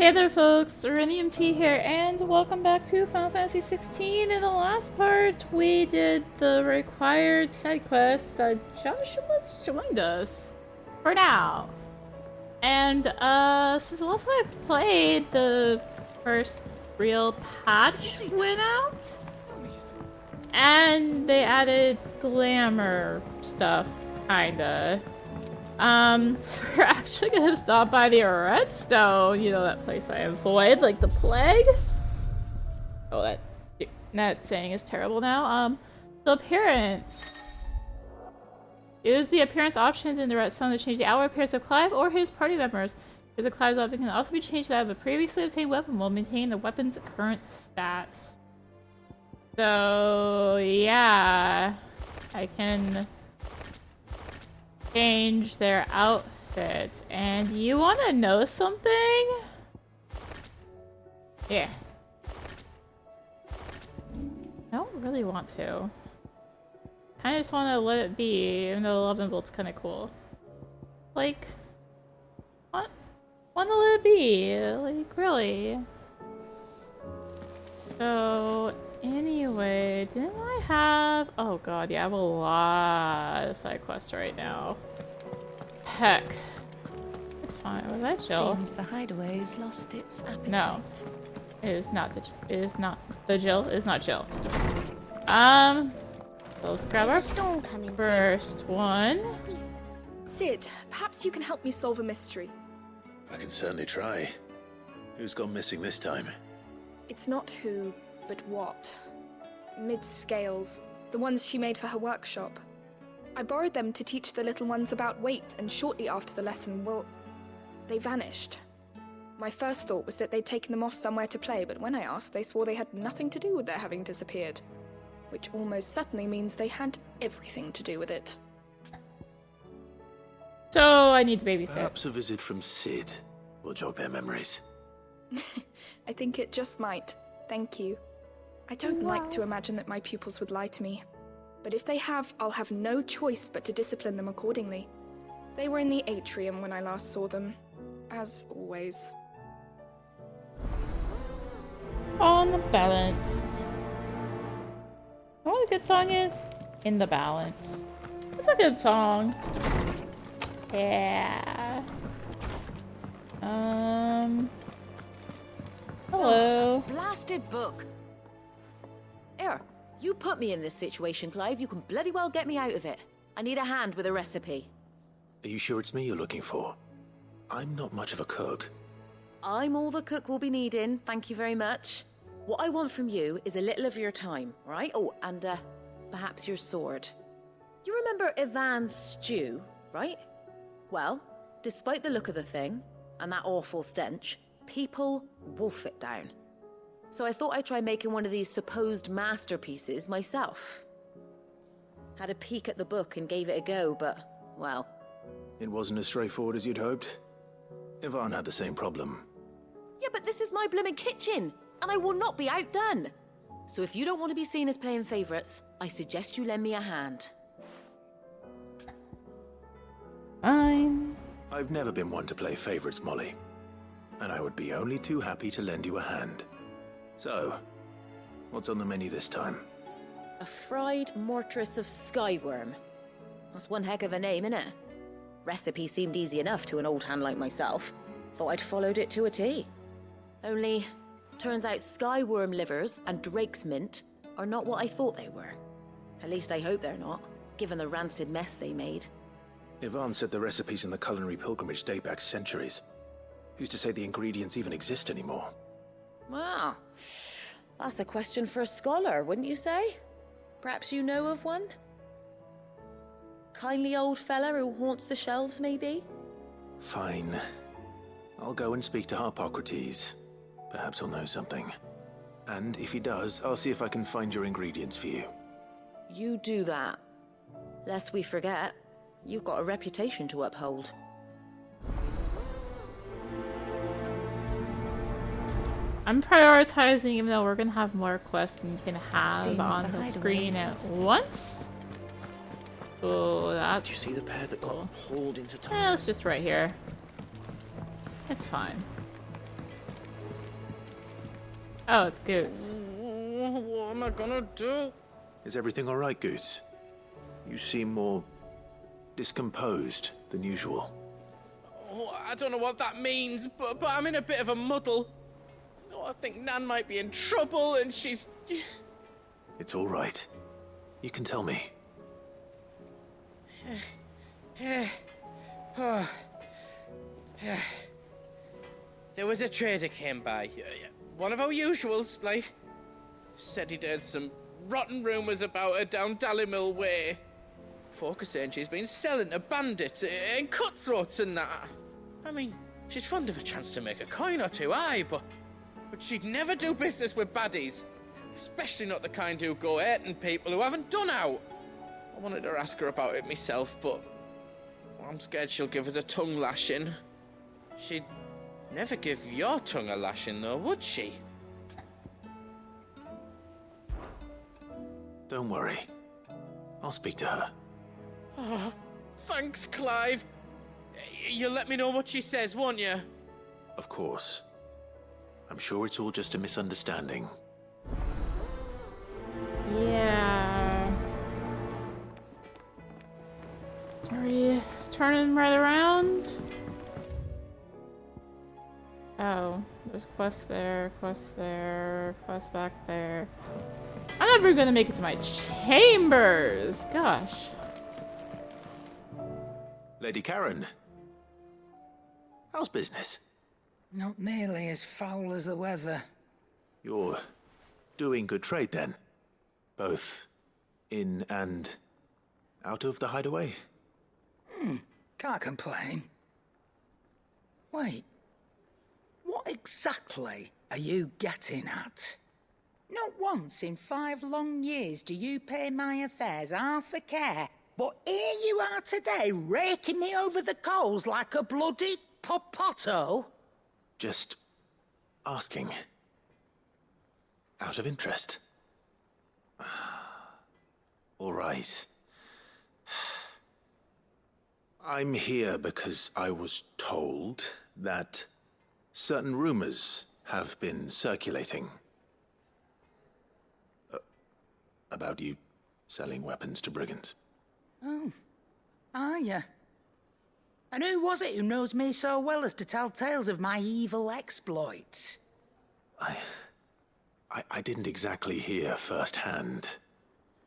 Hey there folks, rinimt here, and welcome back to Final Fantasy XVI. In the last part, we did the required side quest that Joshua's joined us for now. And since the last time I played, the first real patch went out. And they added glamour stuff, kinda. So we're actually gonna stop by the redstone, you know, that place I avoid like the plague. Oh, that saying is terrible now. The appearance. Use the appearance options in the redstone to change the outward appearance of Clive or his party members. Because the Clive's weapon can also be changed to have a previously obtained weapon while maintaining the weapon's current stats. So, yeah. I can change their outfits. And you want to know something? Yeah. I don't really want to. I just want to let it be, even though the Love and Bolt's kind of cool. Like, what? Want to let it be? Like, really? So, anyway, didn't I have... Oh god, yeah, I have a lot of side quests right now. Heck. It's fine. Was that Jill? Seems the hideaway's lost its appetite. No. It is not the Jill. It is not Jill. So let's grab our first one. Sid, perhaps you can help me solve a mystery. I can certainly try. Who's gone missing this time? It's not who, but what. Mid's scales, the ones she made for her workshop. I borrowed them to teach the little ones about weight, and shortly after the lesson, well, they vanished. My first thought was that they'd taken them off somewhere to play, but when I asked, they swore they had nothing to do with their having disappeared. Which almost certainly means they had everything to do with it. So I need to babysit. Perhaps a visit from Sid will jog their memories. I think it just might. Thank you. I don't like to imagine that my pupils would lie to me. But if they have, I'll have no choice but to discipline them accordingly. They were in the atrium when I last saw them. As always. Unbalanced. You know what a good song is? In the Balance. It's a good song. Yeah. Hello. Blasted book. Error, you put me in this situation, Clive. You can bloody well get me out of it. I need a hand with a recipe. Are you sure it's me you're looking for? I'm not much of a cook. I'm all the cook will be needing, thank you very much. What I want from you is a little of your time, right? Oh, and perhaps your sword. You remember Ivan's stew, right? Well, despite the look of the thing, and that awful stench, people wolf it down. So I thought I'd try making one of these supposed masterpieces myself. Had a peek at the book and gave it a go, but, well... It wasn't as straightforward as you'd hoped. Ivan had the same problem. Yeah, but this is my blooming kitchen, and I will not be outdone. So if you don't want to be seen as playing favourites, I suggest you lend me a hand. Fine. I've never been one to play favourites, Molly. And I would be only too happy to lend you a hand. So, what's on the menu this time? A fried mortress of skyworm. That's one heck of a name, innit? Recipe seemed easy enough to an old hand like myself. Thought I'd followed it to a T. Only, turns out skyworm livers and drake's mint are not what I thought they were. At least I hope they're not, given the rancid mess they made. Ivan said the recipes in the culinary pilgrimage date back centuries. Who's to say the ingredients even exist anymore? Well, that's a question for a scholar, wouldn't you say? Perhaps you know of one? Kindly old fella who haunts the shelves, maybe? Fine. I'll go and speak to Harpocrates. Perhaps he'll know something. And if he does, I'll see if I can find your ingredients for you. You do that. Lest we forget, you've got a reputation to uphold. I'm prioritizing, even though we're gonna have more quests than you can have Seems on the screen at once. Oh, that's Did you see the pair that got hauled into time? it's just right here. It's fine. Oh, it's Goots. What am I gonna do? Is everything all right, Goots? You seem more discomposed than usual. Oh, I don't know what that means, but I'm in a bit of a muddle. Oh, I think Nan might be in trouble, and she's... It's all right. You can tell me. There was a trader came by. One of our usuals, like. Said he'd heard some rotten rumours about her down Dallimil Way. Folk are saying she's been selling to bandits and cutthroats and that. I mean, she's fond of a chance to make a coin or two, aye, but she'd never do business with baddies. Especially not the kind who go hurting people who haven't done out. I wanted to ask her about it myself, but I'm scared she'll give us a tongue lashing. She'd never give your tongue a lashing, though, would she? Don't worry. I'll speak to her. Oh, thanks, Clive. You'll let me know what she says, won't you? Of course. I'm sure it's all just a misunderstanding. Yeah. Are we turning right around? Oh, there's quest there, quest back there. I'm never gonna make it to my chambers! Gosh. Lady Karen. How's business? Not nearly as foul as the weather. You're doing good trade then? Both in and out of the hideaway? Can't complain. Wait. What exactly are you getting at? Not once in 5 long years do you pay my affairs half a care, but here you are today raking me over the coals like a bloody popoto? Just asking. Out of interest. All right. I'm here because I was told that certain rumors have been circulating. About you selling weapons to brigands. Oh, are you? And who was it who knows me so well as to tell tales of my evil exploits? I didn't exactly hear firsthand.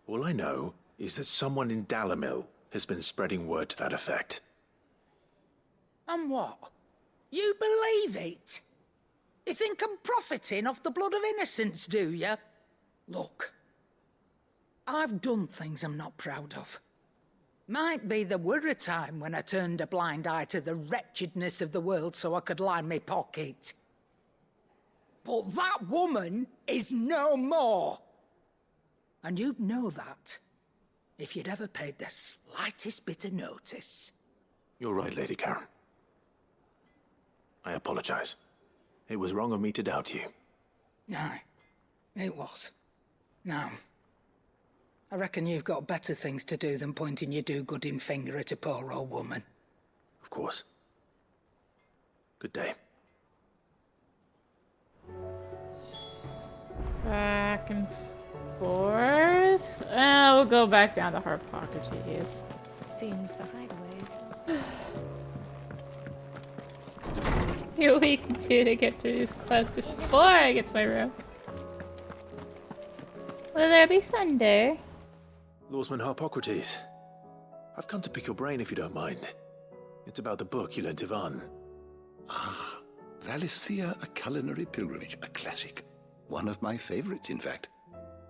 All I know is that someone in Dallimil has been spreading word to that effect. And what? You believe it? You think I'm profiting off the blood of innocents, do you? Look, I've done things I'm not proud of. Might be there were a time when I turned a blind eye to the wretchedness of the world so I could line my pocket. But that woman is no more. And you'd know that if you'd ever paid the slightest bit of notice. You're right, Lady Karen. I apologize. It was wrong of me to doubt you. No, it was. Now, I reckon you've got better things to do than pointing your do-gooding finger at a poor old woman. Of course. Good day. Back and forth. We'll go back down to Hippocrates. Seems the hideaway is lost. What we can do to get through this quest before I get to my room. Will there be thunder? Lawsman Hippocrates. I've come to pick your brain if you don't mind. It's about the book you lent Ivan. Ah, Valisthea, A Culinary Pilgrimage, a classic. One of my favorites, in fact.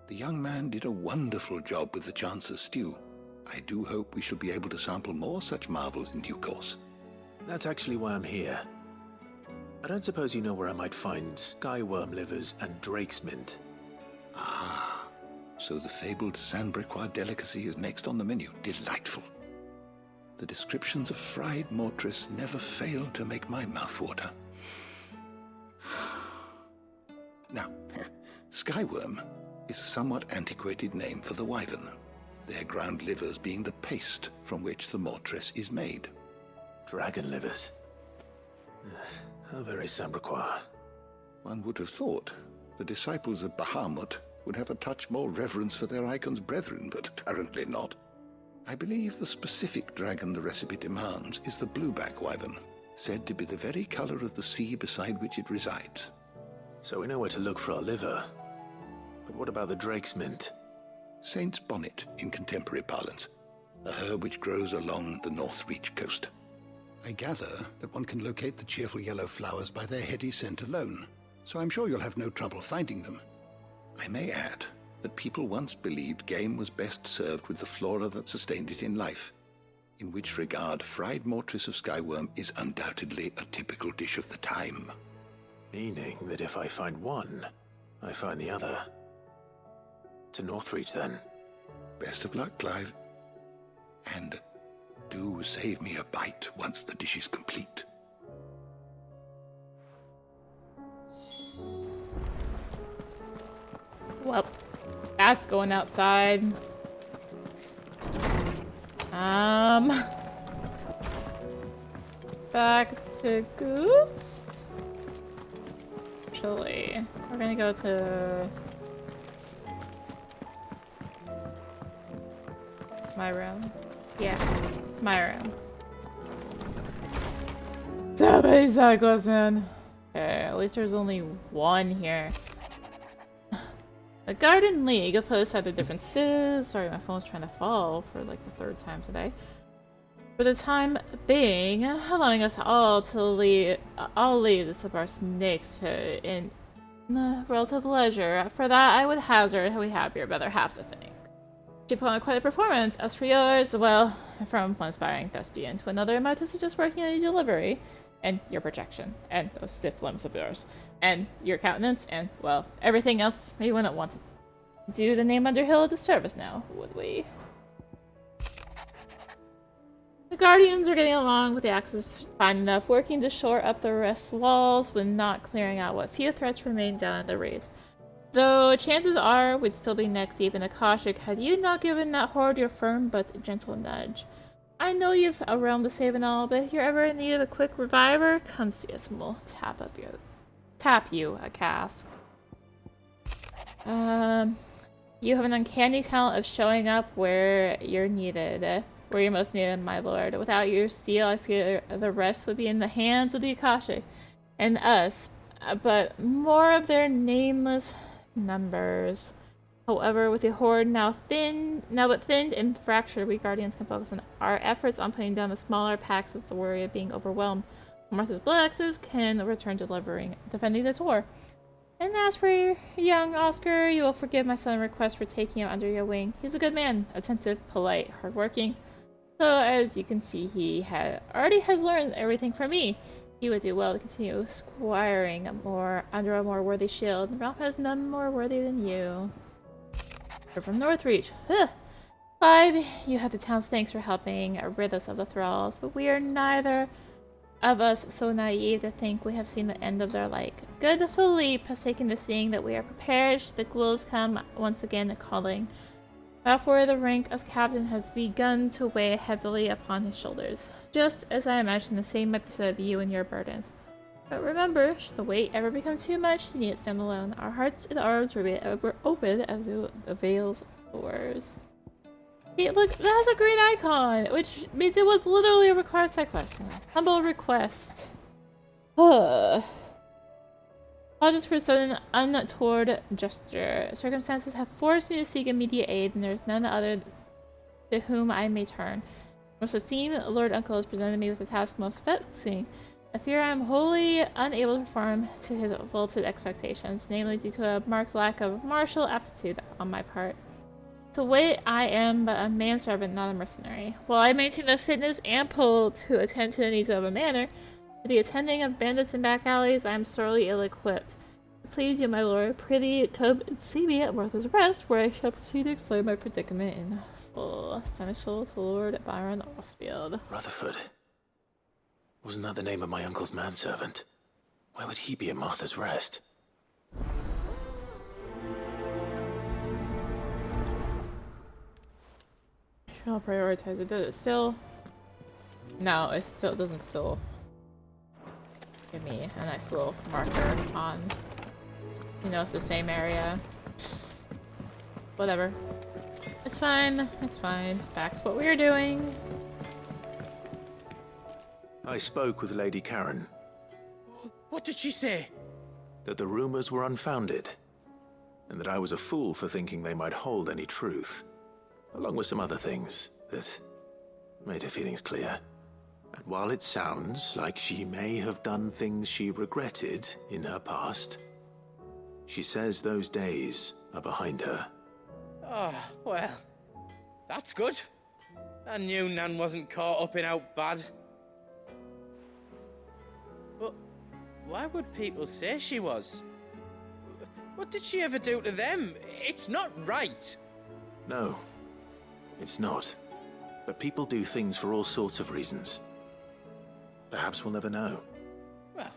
The young man did a wonderful job with the Chance's stew. I do hope we shall be able to sample more such marvels in due course. That's actually why I'm here. I don't suppose you know where I might find skyworm livers and drake's mint. Ah, so the fabled Sandbrequois delicacy is next on the menu. Delightful. The descriptions of fried mortress never fail to make my mouth water. Now, skyworm is a somewhat antiquated name for the wyvern, their ground livers being the paste from which the mortress is made. Dragon livers. How very Sandbrequois. One would have thought, The disciples of Bahamut would have a touch more reverence for their icon's brethren, but apparently not. I believe the specific dragon the recipe demands is the blueback wyvern, said to be the very color of the sea beside which it resides. So we know where to look for our liver. But what about the drake's mint? Saint's bonnet in contemporary parlance, a herb which grows along the North Reach coast. I gather that one can locate the cheerful yellow flowers by their heady scent alone, so I'm sure you'll have no trouble finding them. I may add that people once believed game was best served with the flora that sustained it in life, in which regard fried mortress of skyworm is undoubtedly a typical dish of the time. Meaning that if I find one, I find the other. To Northreach, then. Best of luck, Clive. And do save me a bite once the dish is complete. Well, that's going outside. Back to Goose? Actually, we're gonna go to my room. Yeah, my room. So many cycles, man. Okay, at least there's only one here. The Garden League have put aside their differences. Sorry, my phone's trying to fall for like the third time today. For the time being, allowing us all to leave this of our snake's pit in relative leisure. For that, I would hazard we have your better half to thank. She put on quite a performance. As for yours, well, from one aspiring thespian to another, my test is just working on your delivery, and your projection, and those stiff limbs of yours, and your countenance, and, well, everything else. We wouldn't want to do the name Underhill a disservice now, would we? The Guardians are getting along with the Axis fine enough, working to shore up the rest walls when not clearing out what few threats remain down at the raids. Though chances are we'd still be neck deep in the Koshik had you not given that horde your firm but gentle nudge. I know you've a realm to save and all, but if you're ever in need of a quick reviver, come see us and we'll tap you a cask. You have an uncanny talent of showing up where you're needed. Where you're most needed, my lord. Without your steel, I fear the rest would be in the hands of the Akashic and us, but more of their nameless numbers. However, with the horde now but thinned and fractured, we Guardians can focus on our efforts on putting down the smaller packs with the worry of being overwhelmed. Martha's Blood Axes can return to defending the tour. And as for young Oscar, you will forgive my sudden request for taking him under your wing. He's a good man, attentive, polite, hardworking. So as you can see, he already has learned everything from me. He would do well to continue squiring under a more worthy shield. The realm has none more worthy than you. You're from Northreach. Clive, you have the town's thanks for helping rid us of the thralls, but we are neither of us so naive to think we have seen the end of their like. Good Philippe has taken to seeing that we are prepared should the ghouls come once again calling. Therefore, the rank of captain has begun to weigh heavily upon his shoulders, just as I imagine the same might be said of you and your burdens. But remember, should the weight ever become too much, you need to stand alone. Our hearts and arms remain ever open as the veil's doors. Hey, look, that has a green icon, which means it was literally a required side quest. Humble request. Apologies for a sudden untoward gesture. Circumstances have forced me to seek immediate aid, and there is none other to whom I may turn. Most esteemed Lord Uncle has presented me with a task most vexing. I fear I am wholly unable to perform to his vaulted expectations, namely due to a marked lack of martial aptitude on my part. To wit, I am but a manservant, not a mercenary. While I maintain the fitness ample to attend to the needs of a manor, for the attending of bandits in back alleys, I am sorely ill-equipped. Please you, my lord, prithee come and see me at Martha's Rest, where I shall proceed to explain my predicament in full. Seneschal to Lord Byron Osfield. Rutherford. Wasn't that the name of my uncle's manservant? Why would he be at Martha's Rest? I'll prioritize it. Does it still? No, it still doesn't give me a nice little marker on You know, it's the same area. Whatever. It's fine. It's fine. Back to what we were doing. I spoke with Lady Karen. What did she say? That the rumors were unfounded, and that I was a fool for thinking they might hold any truth, along with some other things that made her feelings clear. And while it sounds like she may have done things she regretted in her past, she says those days are behind her. Oh, well, that's good. I knew Nan wasn't caught up in out bad. But why would people say she was? What did she ever do to them? It's not right. No, it's not. But people do things for all sorts of reasons. Perhaps we'll never know. Well,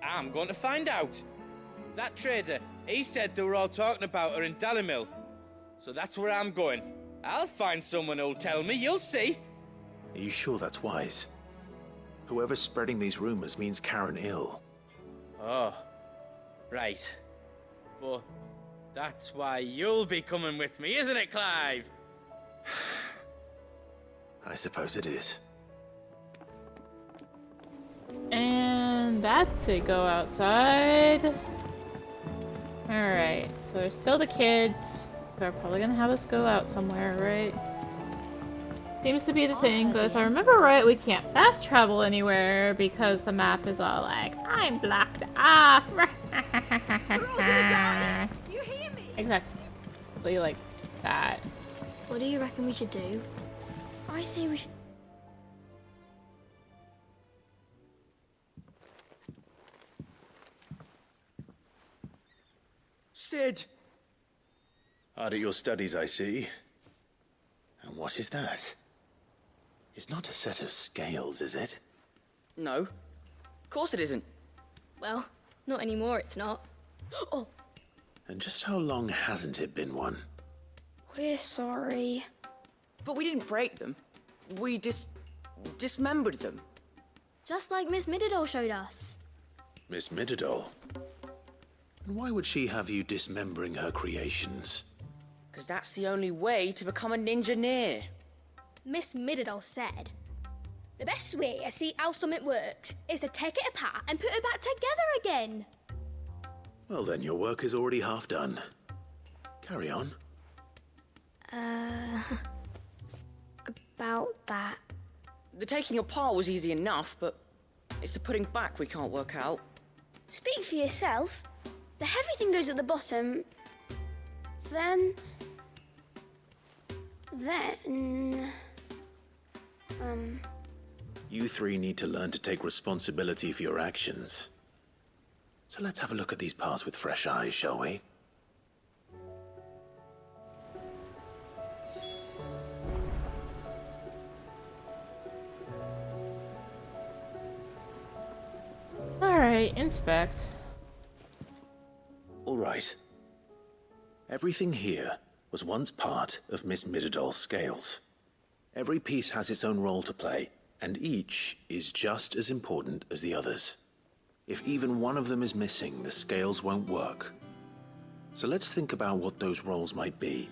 I'm going to find out. That trader, he said they were all talking about her in Dalimil. So that's where I'm going. I'll find someone who'll tell me, you'll see. Are you sure that's wise? Whoever's spreading these rumors means Karen ill. Oh, right. But that's why you'll be coming with me, isn't it, Clive? I suppose it is. And that's it. Go outside. Alright, so there's still the kids who are probably gonna have us go out somewhere, right? Seems to be the thing, but if I remember right, we can't fast travel anywhere because the map is all like, I'm blocked off. We're all gonna die. You hear me? Exactly like that. What do you reckon we should do? I say we should... Sid! Hard at your studies, I see. And what is that? It's not a set of scales, is it? No. Of course it isn't. Well, not anymore, it's not. Oh, And just how long hasn't it been one? we're sorry. But we didn't break them. We dismembered them. Just like Miss Mididol showed us. Miss Mididol? And why would she have you dismembering her creations? Because that's the only way to become a ninja-neer. Miss Mididol said, the best way to see how something works is to take it apart and put it back together again. Well then, your work is already half done. Carry on. About that. The taking apart was easy enough, but it's the putting back we can't work out. Speak for yourself. The heavy thing goes at the bottom. Then... You three need to learn to take responsibility for your actions. So let's have a look at these parts with fresh eyes, shall we? Alright, inspect. All right. Everything here was once part of Miss Mididol's scales. Every piece has its own role to play, and each is just as important as the others. If even one of them is missing, the scales won't work. So let's think about what those roles might be.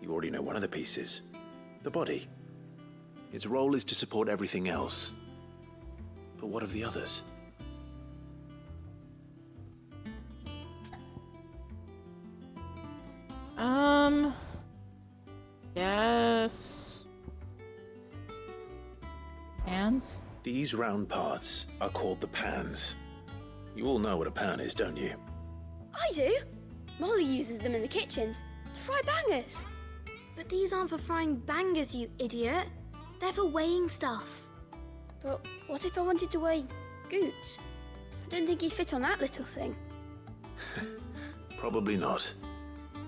You already know one of the pieces, the body. Its role is to support everything else. But what of the others? Yes. Hands? These round parts are called the pans. You all know what a pan is, don't you? I do. Molly uses them in the kitchens to fry bangers. But these aren't for frying bangers, you idiot. They're for weighing stuff. But what if I wanted to weigh Goots? I don't think he'd fit on that little thing. Probably not.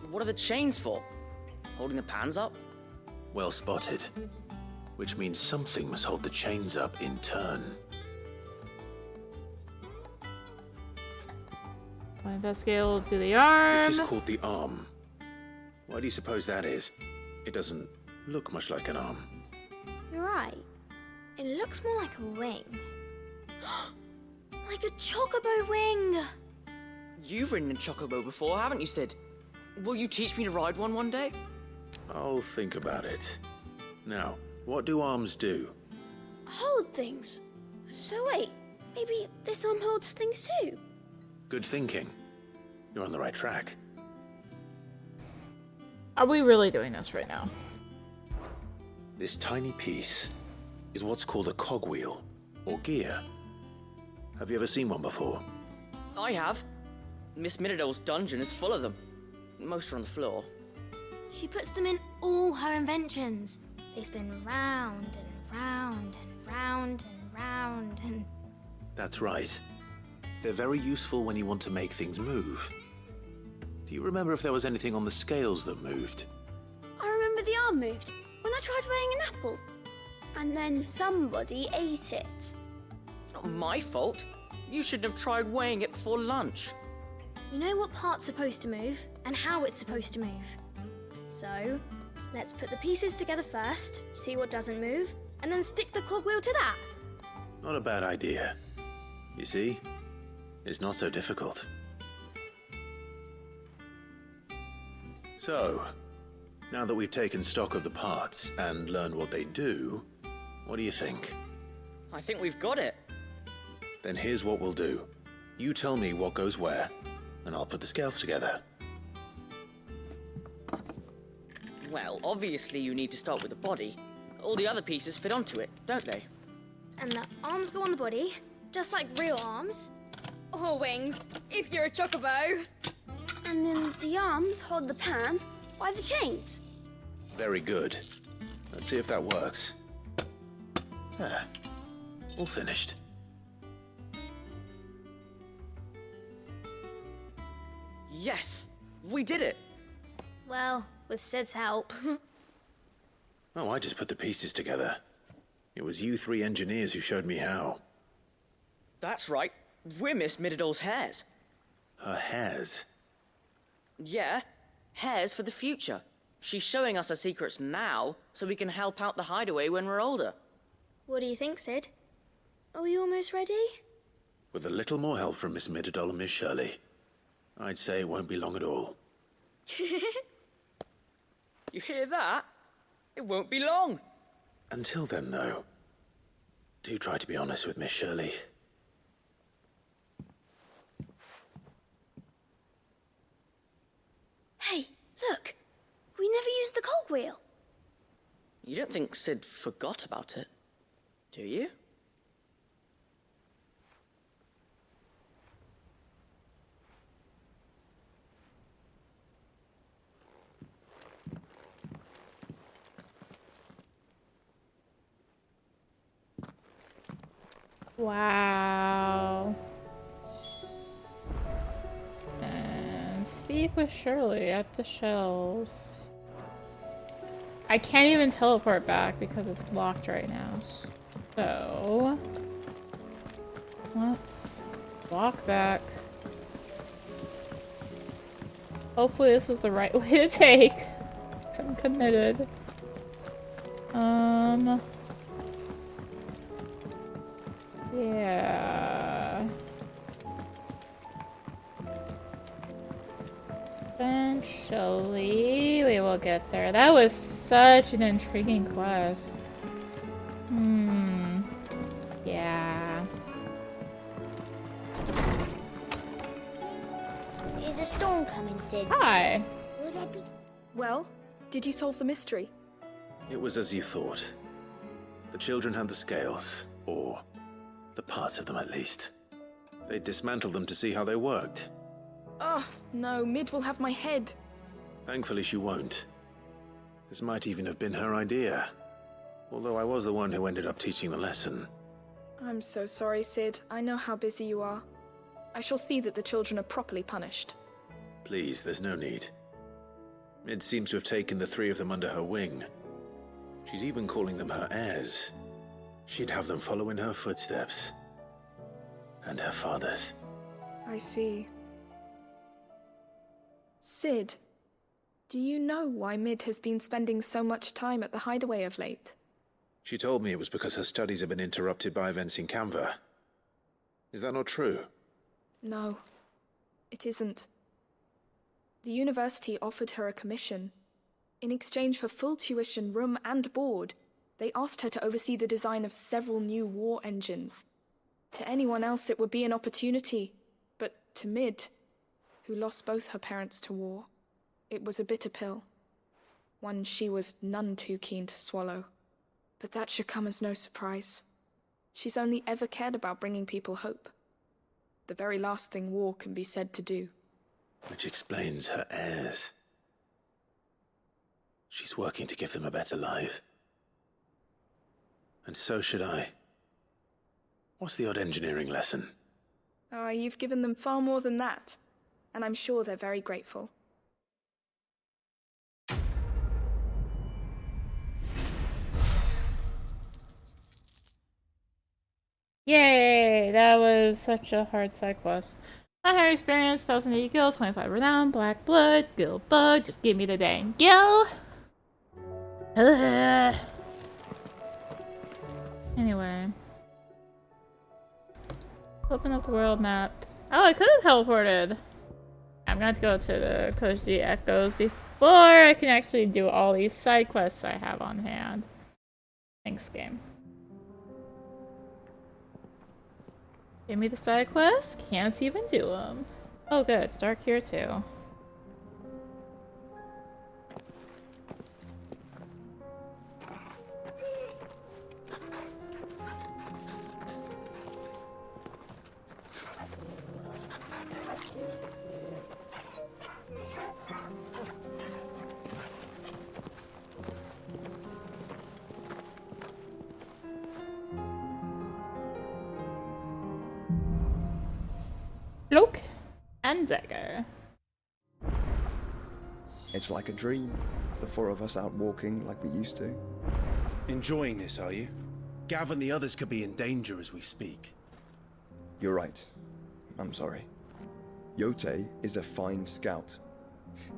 What are the chains for? Holding the pans up? Well spotted. Which means something must hold the chains up in turn. Point that scale to the arm. This is called the arm. Why do you suppose that is? It doesn't look much like an arm. You're right. It looks more like a wing. Like a chocobo wing! You've ridden a chocobo before, haven't you, Sid? Will you teach me to ride one day? I'll think about it. Now, what do arms do? Hold things. So wait, maybe this arm holds things too? Good thinking. You're on the right track. Are we really doing this right now? This tiny piece is what's called a cogwheel, or gear. Have you ever seen one before? I have. Miss Middledale's dungeon is full of them. Most are on the floor. She puts them in all her inventions. They spin round and round and round and round and... That's right. They're very useful when you want to make things move. Do you remember if there was anything on the scales that moved? I remember the arm moved when I tried weighing an apple. And then somebody ate it. It's not my fault. You shouldn't have tried weighing it before lunch. You know what part's supposed to move and how it's supposed to move. So, let's put the pieces together first, see what doesn't move, and then stick the cogwheel to that. Not a bad idea. You see, it's not so difficult. So, now that we've taken stock of the parts and learned what they do, what do you think? I think we've got it. Then here's what we'll do. You tell me what goes where, and I'll put the scales together. Well, obviously you need to start with the body. All the other pieces fit onto it, don't they? And the arms go on the body, just like real arms. Or wings, if you're a chocobo. And then the arms hold the pans by the chains. Very good. Let's see if that works. Ah, all finished. Yes! We did it! Well, with Sid's help. Oh, I just put the pieces together. It was you three engineers who showed me how. That's right. We're Miss Middledale's hairs. Her hairs? Yeah, hairs for the future. She's showing us her secrets now, so we can help out the hideaway when we're older. What do you think, Sid? Are we almost ready? With a little more help from Miss Middledale and Miss Shirley, I'd say it won't be long at all. You hear that? It won't be long. Until then, though, do try to be honest with Miss Shirley. Hey, look! We never used the cogwheel. You don't think Sid forgot about it, do you? Wow. And speak with Shirley at the shelves. I can't even teleport back because it's blocked right now. So let's walk back. Hopefully this was the right way to take. I'm committed. Yeah. Eventually, we will get there. That was such an intriguing quest. Yeah. Is a storm coming, Sid? Hi. Will there be... Well, did you solve the mystery? It was as you thought. The children had the scales, or the parts of them at least. They dismantled them to see how they worked. Oh, no, Mid will have my head. Thankfully she won't. This might even have been her idea. Although I was the one who ended up teaching the lesson. I'm so sorry, Sid. I know how busy you are. I shall see that the children are properly punished. Please, there's no need. Mid seems to have taken the three of them under her wing. She's even calling them her heirs. She'd have them follow in her footsteps. And her father's. I see. Sid, do you know why Mid has been spending so much time at the hideaway of late? She told me it was because her studies have been interrupted by events in Canva. Is that not true? No. It isn't. The university offered her a commission. In exchange for full tuition, room, and board, they asked her to oversee the design of several new war engines. To anyone else, it would be an opportunity, but to Mid, who lost both her parents to war, it was a bitter pill. One she was none too keen to swallow. But that should come as no surprise. She's only ever cared about bringing people hope. The very last thing war can be said to do. Which explains her heirs. She's working to give them a better life. And so should I. What's the odd engineering lesson? Oh, you've given them far more than that. And I'm sure they're very grateful. Yay! That was such a hard side quest. I had experience, 1,080 gil, 25 renown, black blood, gil bug, just give me the dang gil! Anyway. Open up the world map. Oh, I could have teleported! I'm gonna have to go to the Koji Echoes before I can actually do all these side quests I have on hand. Thanks, game. Give me the side quests? Can't even do them. Oh good, it's dark here too. Cloak and dagger. It's like a dream. The four of us out walking like we used to. Enjoying this, are you? Gav and the others could be in danger as we speak. You're right. I'm sorry. Yote is a fine scout.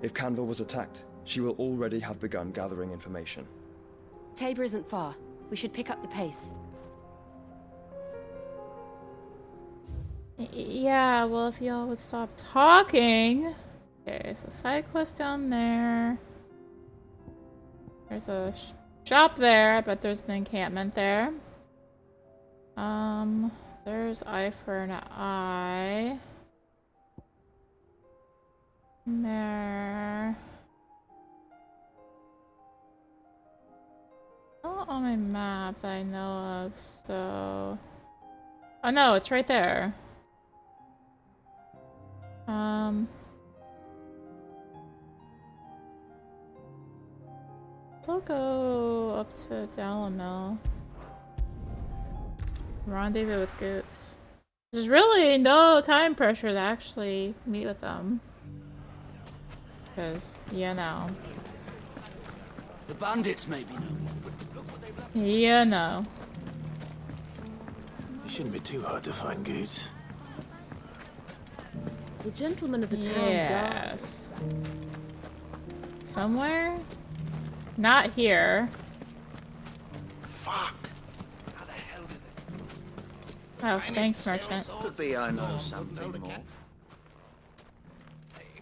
If Canva was attacked, she will already have begun gathering information. Tabor isn't far. We should pick up the pace. Yeah, well, if y'all would stop talking. Okay, so side quest down there. There's a shop there. I bet there's an encampment there. There's eye for an eye. There. Not on my map that I know of, so. Oh no, it's right there. So I'll go up to Dalamil. Rendezvous with Goots. There's really no time pressure to actually meet with them. Because, you know. The bandits may be no more, but look what they've left. You know. It shouldn't be too hard to find Goots. The gentleman of the town guard. Yes. Somewhere? Not here. Fuck! How the hell did they? Oh, thanks, merchant. Could be I know something more.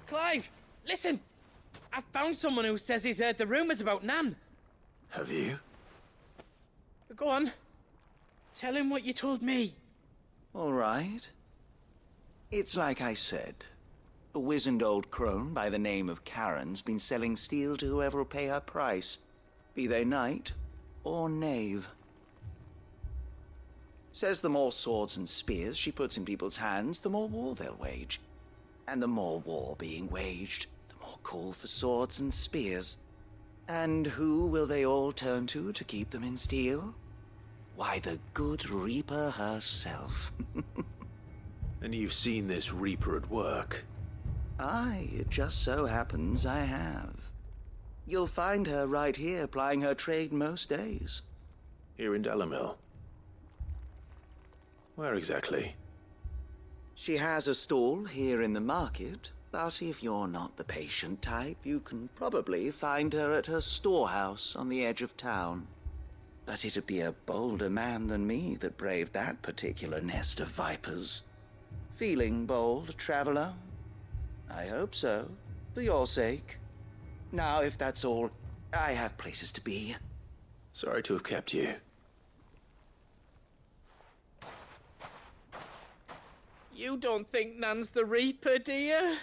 Clive, listen! I found someone who says he's heard the rumours about Nan. Have you? Go on. Tell him what you told me. All right. It's like I said. A wizened old crone by the name of Karen's been selling steel to whoever will pay her price, be they knight or knave. Says the more swords and spears she puts in people's hands, the more war they'll wage. And the more war being waged, the more call for swords and spears. And who will they all turn to keep them in steel? Why, the good Reaper herself. And you've seen this Reaper at work? Aye, it just so happens I have. You'll find her right here plying her trade most days. Here in Dalamil? Where exactly? She has a stall here in the market, but if you're not the patient type, you can probably find her at her storehouse on the edge of town. But it'd be a bolder man than me that braved that particular nest of vipers. Feeling bold, traveler? I hope so, for your sake. Now, if that's all, I have places to be. Sorry to have kept you. You don't think Nan's the Reaper, do you?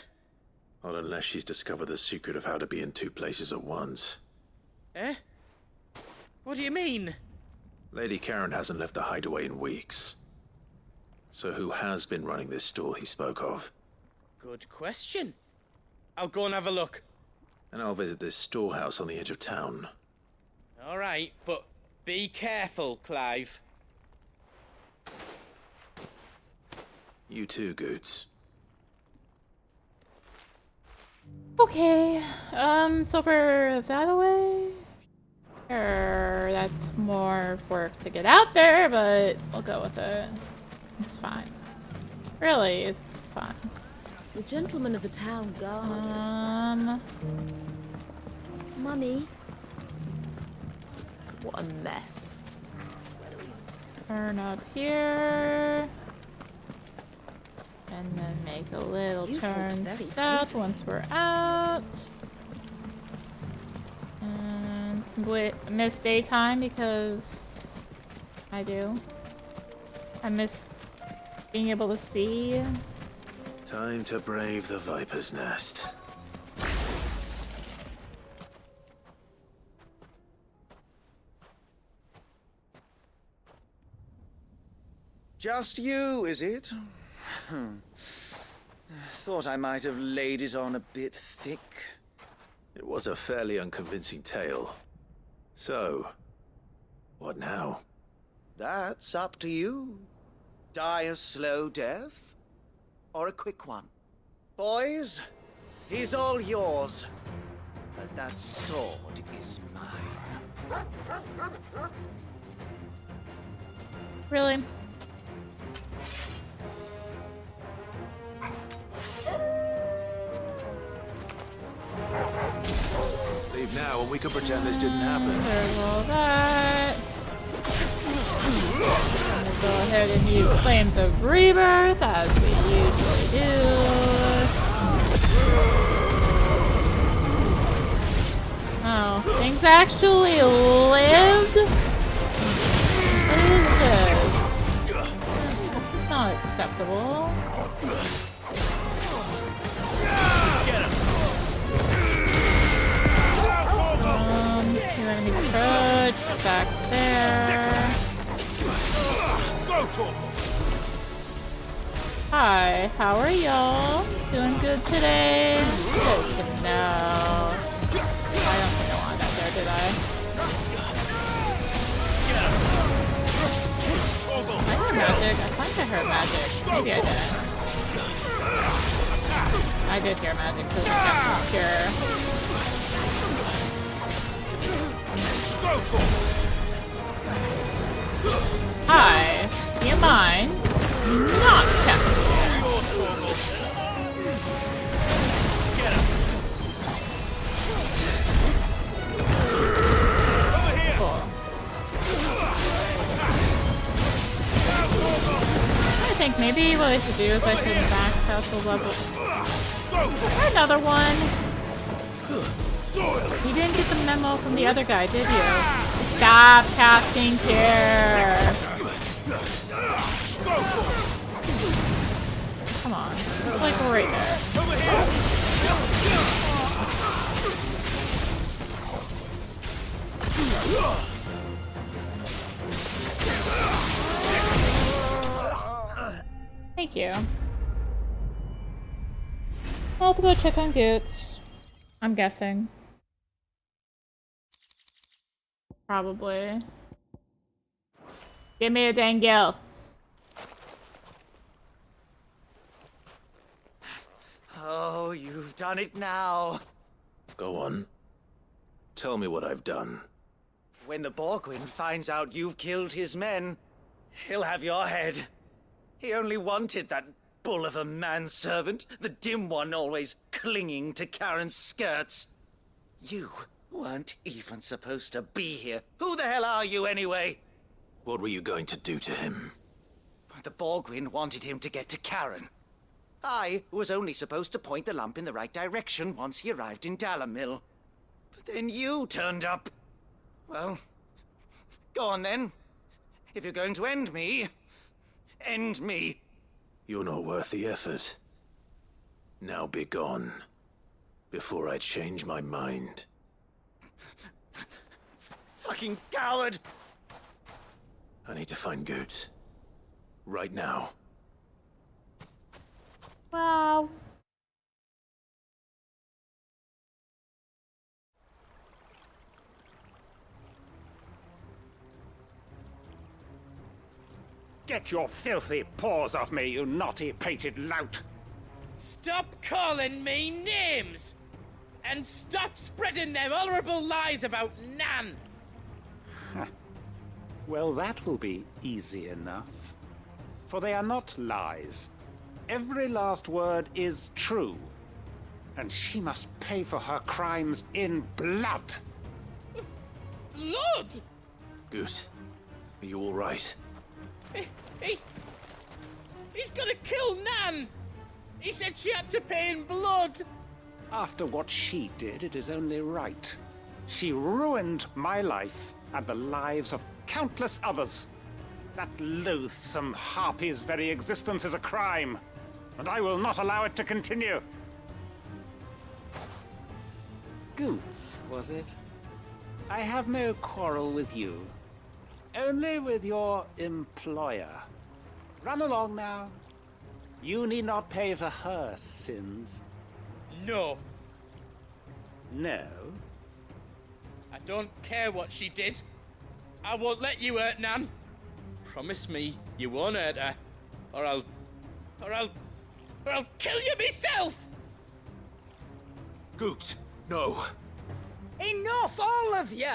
Not unless she's discovered the secret of how to be in two places at once. Eh? What do you mean? Lady Karen hasn't left the hideaway in weeks. So who has been running this stall he spoke of? Good question. I'll go and have a look. And I'll visit this storehouse on the edge of town. All right, but be careful, Clive. You too, Goots. Okay, it's over that way. Sure, that's more work to get out there, but we'll go with it. It's fine. Really, it's fine. The gentleman of the town guard. Mummy. What a mess. Turn up here. And then make a little turn south once we're out. And miss daytime because I do. I miss being able to see. Time to brave the Viper's Nest. Just you, is it? Thought I might have laid it on a bit thick. It was a fairly unconvincing tale. So, what now? That's up to you. Die a slow death, or a quick one. Boys, he's all yours. But that sword is mine. Really? Leave now and we can pretend this didn't happen. There's all that. We'll go ahead and use Flames of Rebirth as we usually do. Oh, things actually lived? What is this? This is not acceptable. Two enemies approach. Back there. Hi, how are y'all? Doing good today? Good to know. I don't think I wanted that there, did I? I heard magic. I think I heard magic. Maybe I didn't. I did hear magic because I kept cure. Hi, do you mind not casting it? Cool. I think maybe what I should do is I should max out the level. Another one. You didn't get the memo from the other guy, did you? Stop casting care. Come on, it's like right there. Thank you. I'll go check on Goots. I'm guessing. Probably. Give me a dang gill. Oh, you've done it now. Go on. Tell me what I've done. When the Borgwyn finds out you've killed his men, he'll have your head. He only wanted that bull of a manservant, the dim one always clinging to Karen's skirts. You weren't even supposed to be here. Who the hell are you anyway? What were you going to do to him? The Borgwyn wanted him to get to Karen. I was only supposed to point the lamp in the right direction once he arrived in Dalamil. But then you turned up. Well, go on then. If you're going to end me, end me. You're not worth the effort. Now be gone, before I change my mind. Fucking coward! I need to find Goots. Right now. Wow. Get your filthy paws off me, you naughty-pated lout! Stop calling me names! And stop spreading them horrible lies about Nan! Well, that will be easy enough. For they are not lies. Every last word is true. And she must pay for her crimes in blood. Blood? Goose, are you all right? He's gonna kill Nan! He said she had to pay in blood! After what she did, it is only right. She ruined my life and the lives of countless others. That loathsome harpy's very existence is a crime, and I will not allow it to continue. Goots, was it? I have no quarrel with you. Only with your employer. Run along now. You need not pay for her sins. No. No? I don't care what she did. I won't let you hurt Nan. Promise me you won't hurt her, or I'll kill you myself! Goots, no. Enough, all of you!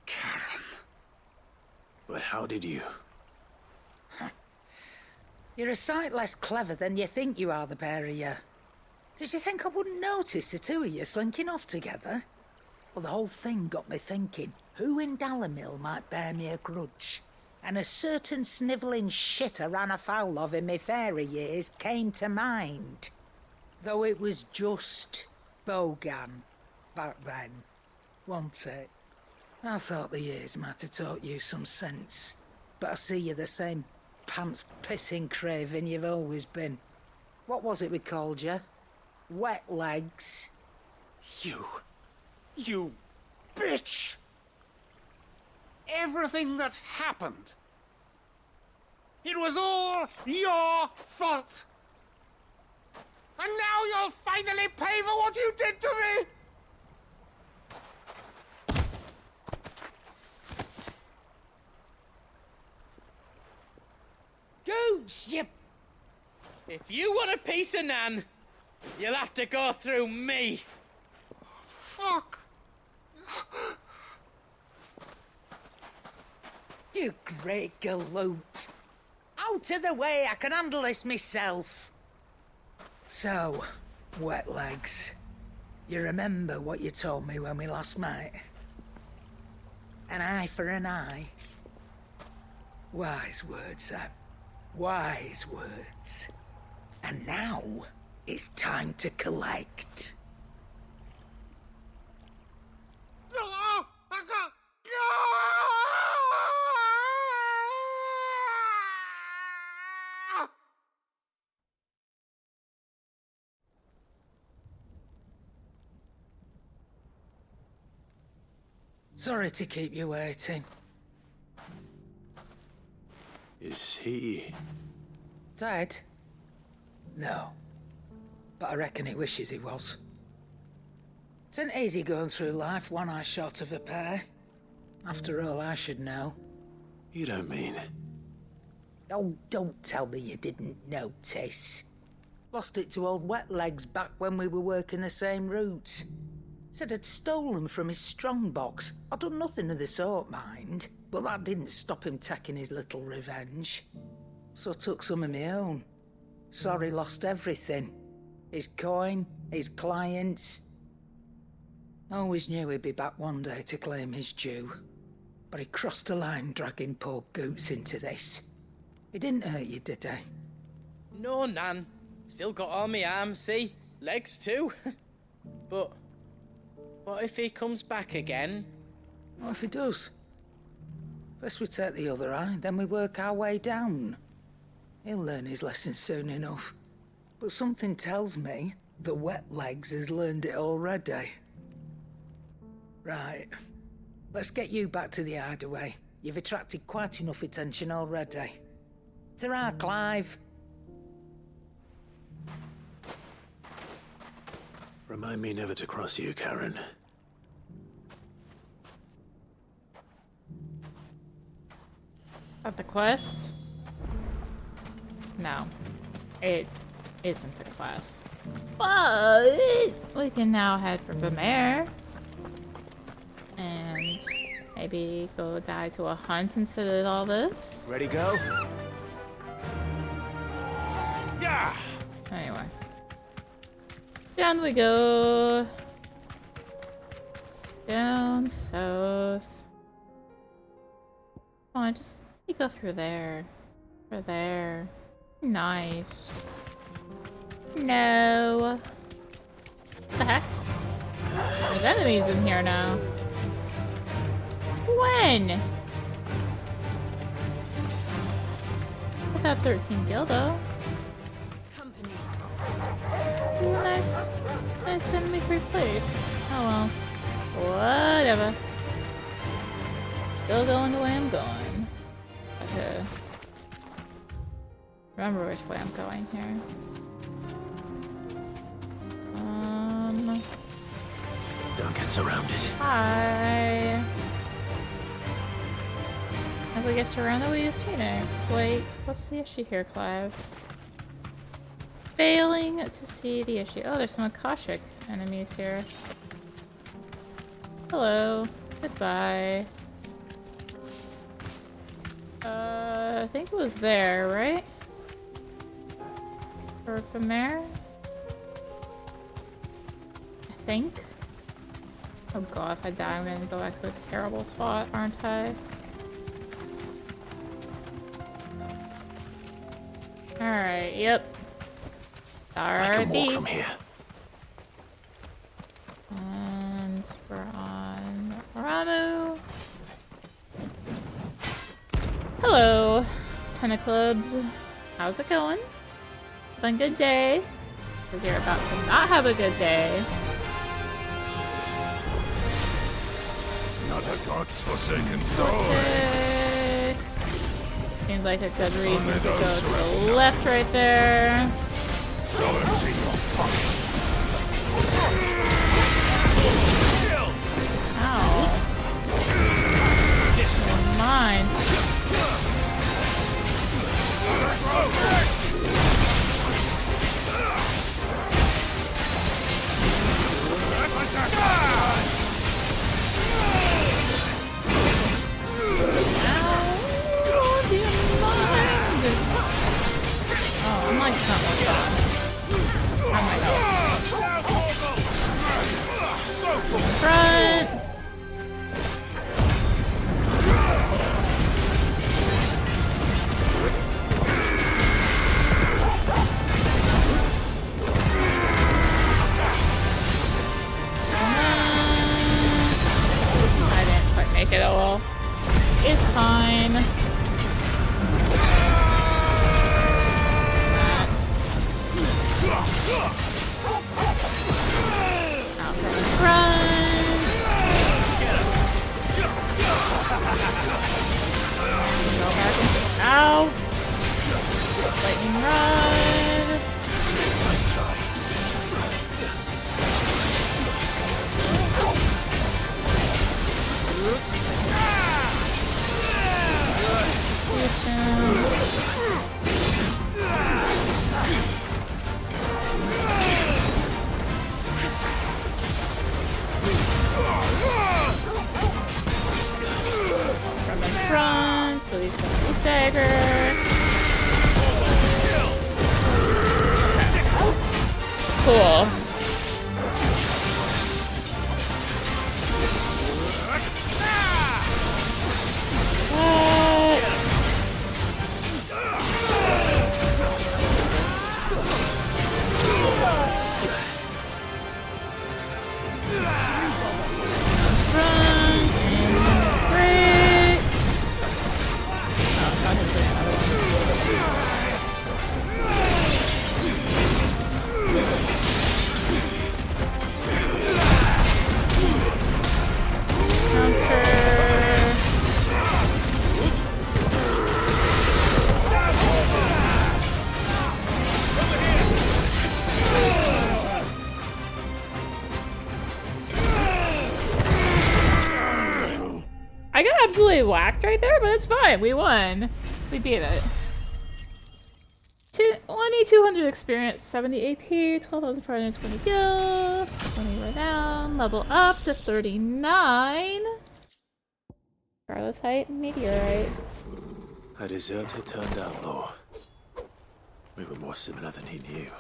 Karen. But how did you? You're a sight less clever than you think you are, the pair of you. Did you think I wouldn't notice the two of you slinking off together? Well, the whole thing got me thinking, who in Dalamil might bear me a grudge? And a certain snivelling shit I ran afoul of in my fairy years came to mind. Though it was just Bogan back then, wasn't it? I thought the years might have taught you some sense, but I see you're the same pants-pissing craven you've always been. What was it we called you? Wet legs? You bitch! Everything that happened, it was all your fault! And now you'll finally pay for what you did to me! Goots, you... If you want a piece of Nan, you'll have to go through me. Fuck! You great galoot. Out of the way, I can handle this myself. So, wet legs, you remember what you told me when we last met? An eye for an eye. Wise words, Sam. Wise words. And now, it's time to collect. Sorry to keep you waiting. Is he... Dead? No. But I reckon he wishes he was. It ain't easy going through life one eye short of a pair. After all, I should know. You don't mean... Oh, don't tell me you didn't notice. Lost it to old Wet Legs back when we were working the same routes. Said I'd stolen from his strongbox. I'd done nothing of the sort, mind. But that didn't stop him taking his little revenge. So I took some of my own. Sorry, lost everything. His coin, his clients. Always knew he'd be back one day to claim his due. But he crossed a line dragging poor Goots into this. It didn't hurt you, did it? No, Nan. Still got all my arms, see? Legs too. But what if he comes back again? What if he does? First we take the other eye, then we work our way down. He'll learn his lesson soon enough. But something tells me the wet legs has learned it already. Right. Let's get you back to the hideaway. You've attracted quite enough attention already. Ta-ra, Clive. Remind me never to cross you, Karen. At the quest? No. It isn't the quest. But we can now head for Bamare. And maybe go die to a hunt instead of all this. Ready, go? Yeah! Anyway. Down we go. Down south. Come on, just you go through there. Through there. Nice. No. What the heck? There's enemies in here now. When? I got 13 gil though. Company. Ooh, nice. Nice enemy-free place. Oh well. Whatever. Still going the way I'm going. Okay. Remember which way I'm going here. Don't get surrounded. Hi. If we get surrounded, we use Phoenix. Like, what's the issue here, Clive? Failing to see the issue. Oh, there's some Akashic enemies here. Hello. Goodbye. I think it was there, right? Or from there? I think. Oh god, if I die, I'm gonna go back to a terrible spot, aren't I? Alright, yep. I can walk RB. from here. And we're on Ramu. Hello, Tentaclubs. How's it going? Having a good day? Because you're about to not have a good day. Not a god's forsaken soul. Okay. Seems like a good reason to go to the left right there. So empty your pockets. Ow. Never mind. Oh, I'm like something like that. How am I going? Front. I didn't quite make it at all. It's fine. Out from the front. Go back into ow. Lightning rod. Nice try. From the front, please don't stagger. Cool. What? absolutely whacked right there, but it's fine. We won. We beat it. 2,200 experience, 70 AP, 12,420 gil, 20 renown, level up to 39. Scarlet's height, meteorite. A deserter turned outlaw. We were more similar than he knew.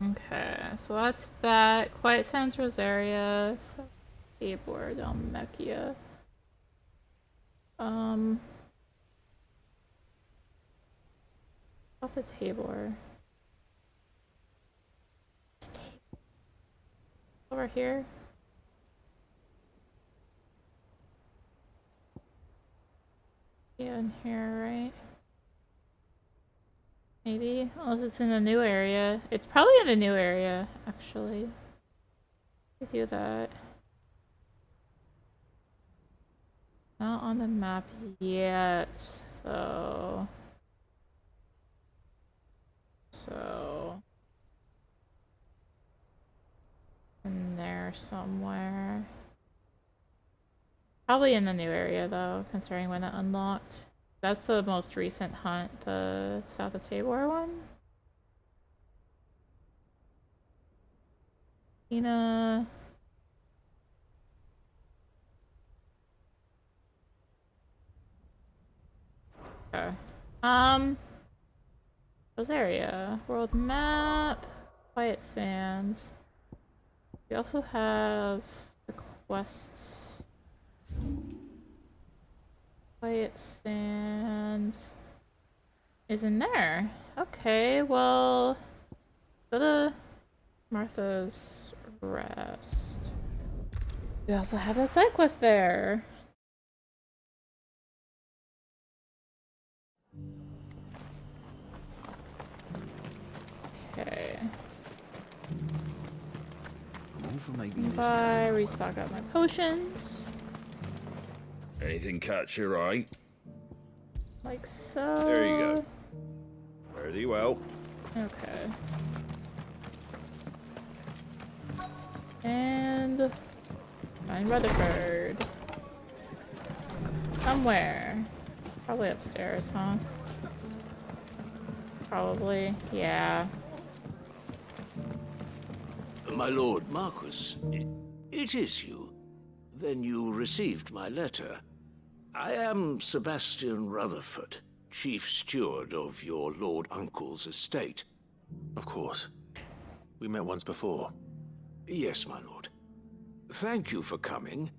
Okay, so that's that. Quiet Sands Rosaria. Keyboard Dalmekia. About the Tabor. Over here. Yeah, in here, right? Maybe, unless it's in a new area. It's probably in a new area, actually. We do that. Not on the map yet, though. So in there somewhere. Probably in the new area, though, considering when it unlocked. That's the most recent hunt, the South of Tabor one. Tina. Okay. Rosaria. World map. Quiet Sands. We also have the quests. Quiet Sands is in there. Okay, well, go to Martha's Rest. We also have that side quest there. Okay. Bye, restock up my potions. Anything catch your eye? Like so. There you go. Very well. Okay. And find Rutherford. Somewhere. Probably upstairs, huh? Probably, yeah. My lord Marquis, it is you. Then you received my letter. I am Sebastian Rutherford, chief steward of your lord uncle's estate. Of course. We met once before. Yes, my lord. Thank you for coming.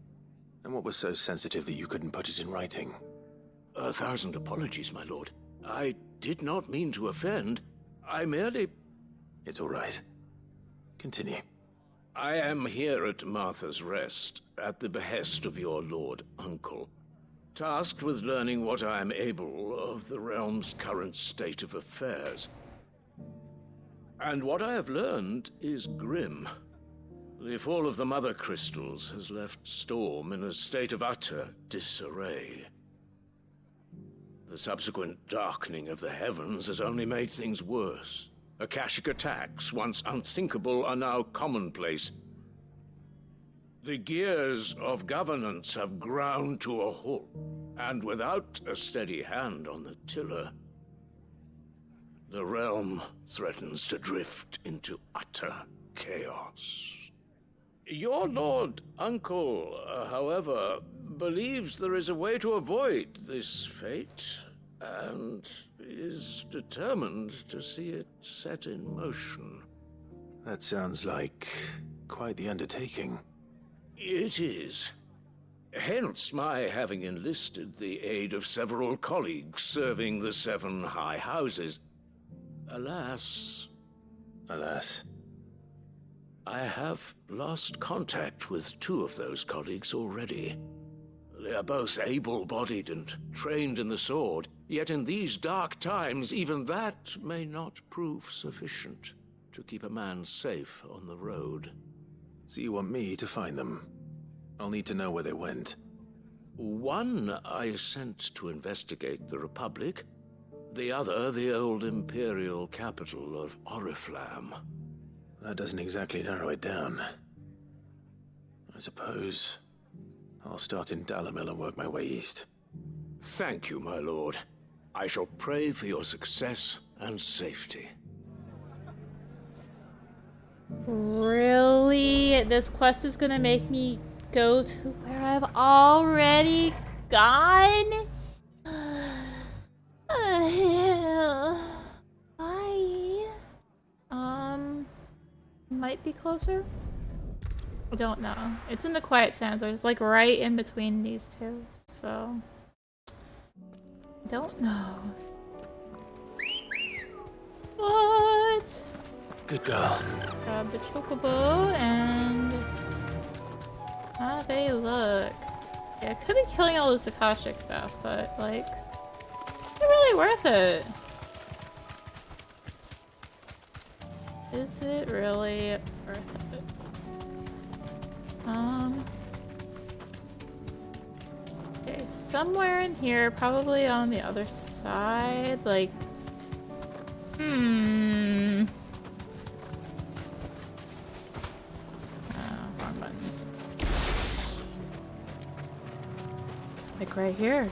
And what was so sensitive that you couldn't put it in writing? 1,000 apologies, my lord. I did not mean to offend. I merely... It's all right. Continue. I am here at Martha's Rest, at the behest of your lord uncle, tasked with learning what I am able of the realm's current state of affairs. And what I have learned is grim. The fall of the Mother Crystals has left Storm in a state of utter disarray. The subsequent darkening of the heavens has only made things worse. Akashic attacks, once unthinkable, are now commonplace. The gears of governance have ground to a halt, and without a steady hand on the tiller, the realm threatens to drift into utter chaos. Your lord uncle, however, believes there is a way to avoid this fate, and is determined to see it set in motion. That sounds like quite the undertaking. It is. Hence my having enlisted the aid of several colleagues serving the 7 high houses. Alas, I have lost contact with 2 of those colleagues already. They are both able-bodied and trained in the sword, yet in these dark times, even that may not prove sufficient to keep a man safe on the road. So you want me to find them? I'll need to know where they went. One I sent to investigate the Republic, the other the old Imperial capital of Oriflamme. That doesn't exactly narrow it down. I suppose I'll start in Dalimil and work my way east. Thank you, my lord. I shall pray for your success and safety. Really? This quest is gonna make me go to where I've already gone? Why? Might be closer? I don't know. It's in the Quiet Sands, so it's like right in between these two, so... Don't know. What? Good girl. Grab the chocobo and... how they look. Yeah, I could be killing all this Akashic stuff, but like... it's really worth it. Is it really worth it? Okay, somewhere in here, probably on the other side, like... wrong buttons. Like right here.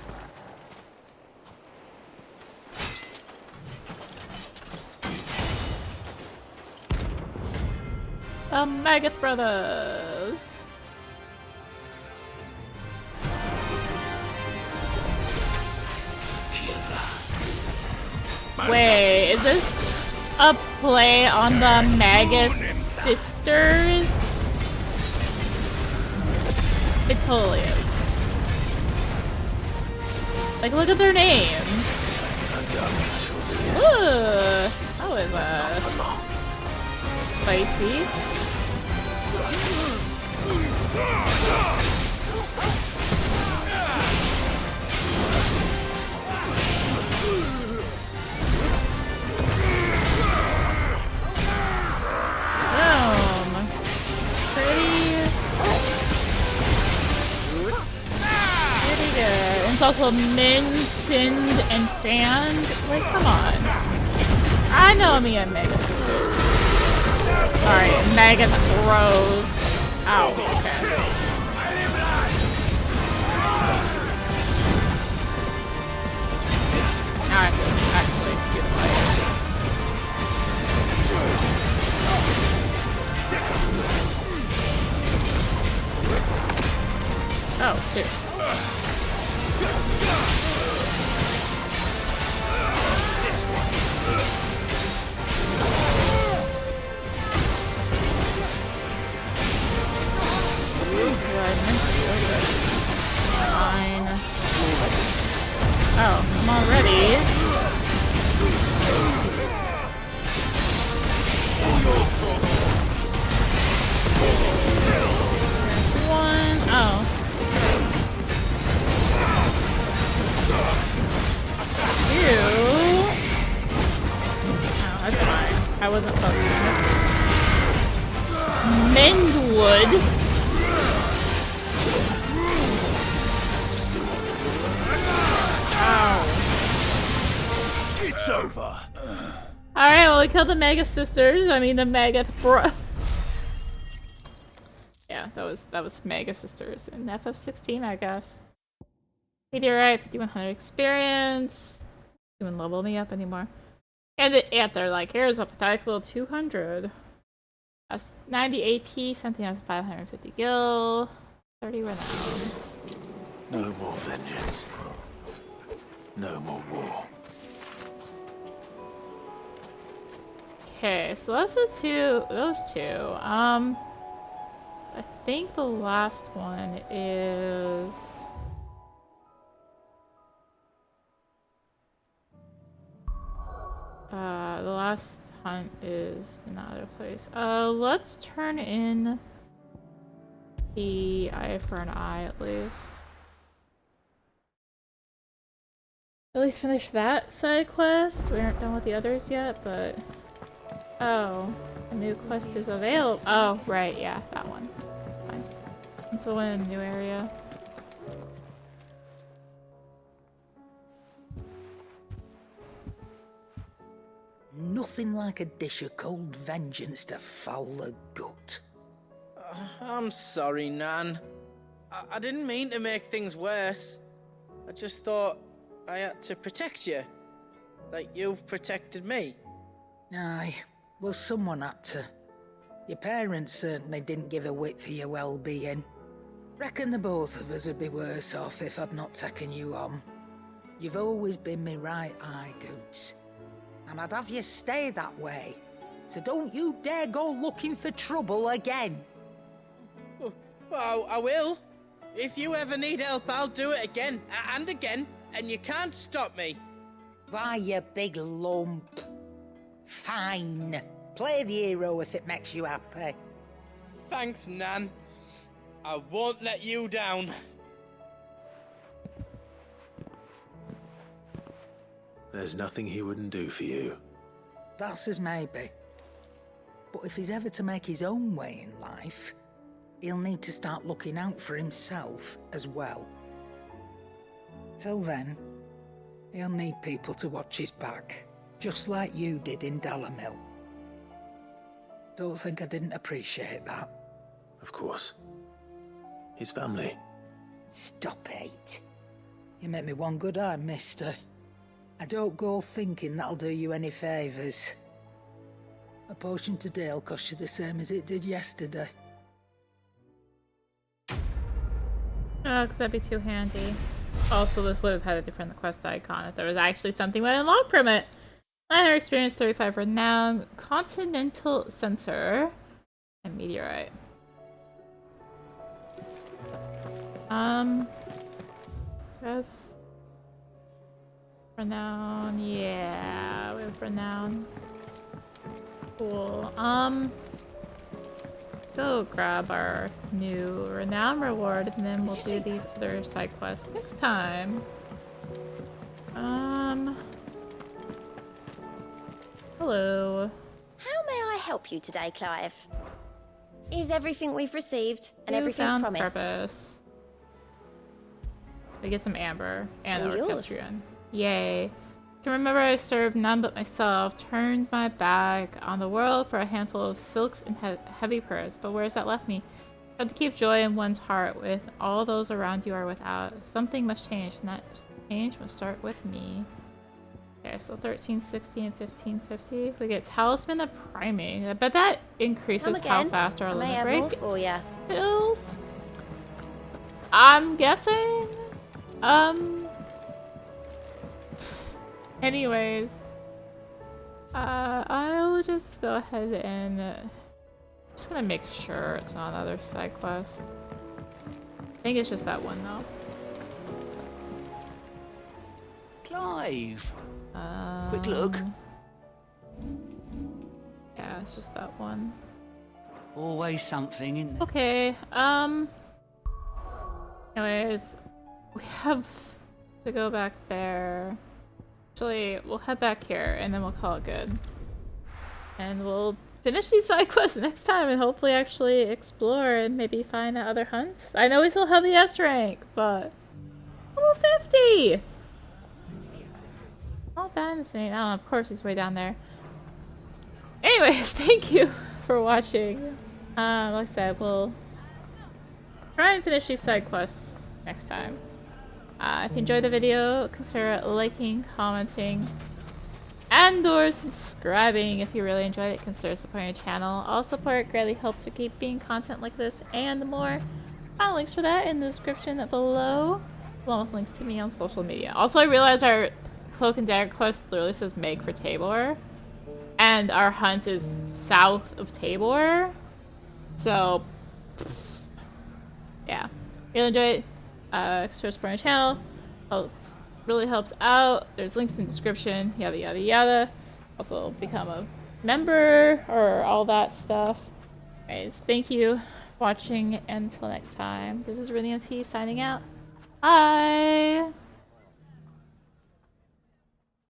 The Mageth Brothers. Wait, is this a play on the Magus Sisters? It totally is. Like, look at their names. Ooh, that was spicy. Pretty good. It's also Min, Sind, and Sand. Like, come on. I know me and Magus Sisters. Sorry, Mageth Brothers. Ow, okay. Now I have to actually do the fight. Oh, shoot. Fine. Oh, I'm already. There's one. Oh. Ew. Oh, that's fine. I wasn't focusing. Mendwood. Ow. It's over. Alright, well, we killed the Magus Sisters. I mean, the Mageth Brothers. Yeah, that was Magus Sisters in ffxvi, I guess. Meteorite, 5100 experience. Didn't level me up anymore. And they're like, here's a pathetic little 200. That's 90 AP, something has 550 gil, 30 renown. No more vengeance. No more war. Okay, so that's those two. I think the last one is... the last hunt is another place. Let's turn in the eye for an eye at least. At least finish that side quest. We aren't done with the others yet, but... Oh, a new quest is available. Oh, right, yeah, that one. Fine. It's the one in the new area. Nothing like a dish of cold vengeance to foul the gut. I'm sorry, Nan. I didn't mean to make things worse. I just thought I had to protect you. Like you've protected me. Aye, well, someone had to. Your parents certainly didn't give a whit for your well-being. Reckon the both of us would be worse off if I'd not taken you on. You've always been me right eye, Goots. And I'd have you stay that way. So don't you dare go looking for trouble again. Well, I will. If you ever need help, I'll do it again and again, and you can't stop me. Why, you big lump. Fine. Play the hero if it makes you happy. Thanks, Nan. I won't let you down. There's nothing he wouldn't do for you. That's as maybe. But if he's ever to make his own way in life, he'll need to start looking out for himself as well. Till then, he'll need people to watch his back, just like you did in Dalamil. Don't think I didn't appreciate that. Of course. His family. Stop it. You make me one good eye, mister. I don't go thinking that'll do you any favours. A potion today'll cost you the same as it did yesterday. Oh, because that'd be too handy. Also, this would have had a different quest icon if there was actually something we unlocked from it. Minor experience 35 renown, continental center, and meteorite. Have renown, yeah, we have renown. Cool. Go grab our new renown reward, and then we'll do these other side quests next time. Hello. How may I help you today, Clive? Is everything we've received and everything Found promised? Purpose. We get some amber and All our yours. orchestrion. Yay. I can remember I served none but myself, turned my back on the world for a handful of silks and heavy pearls, but where has that left me? Try to keep joy in one's heart with all those around you are without. Something must change, and that change must start with me. Okay, so 1360 and 1550. We get Talisman of Priming. I bet that increases how fast our limit break kills. I'm guessing. Anyways, I'll just go ahead and just gonna make sure it's not another side quest. I think it's just that one though. Clive. Quick look. Yeah, it's just that one. Always something, isn't there? Okay. Anyways, we have to go back there. Actually, we'll head back here and then we'll call it good. And we'll finish these side quests next time and hopefully actually explore and maybe find that other hunt. I know we still have the S rank, but level 50! Not that insane. Oh, of course he's way down there. Anyways, thank you for watching. Like I said, we'll try and finish these side quests next time. If you enjoyed the video, consider liking, commenting, and or subscribing. If you really enjoyed it, consider supporting the channel. All support greatly helps with keeping content like this and more. Find links for that in the description below, along with links to me on social media. Also, I realized our Cloak and Dagger quest literally says make for Tabor, and our hunt is south of Tabor. So, yeah. If you enjoy it, consider supporting the channel. Really helps out. There's links in the description, yada yada yada. Also become a member or all that stuff. Anyways, thank you for watching, and until next time, this is rinimt signing out. Bye!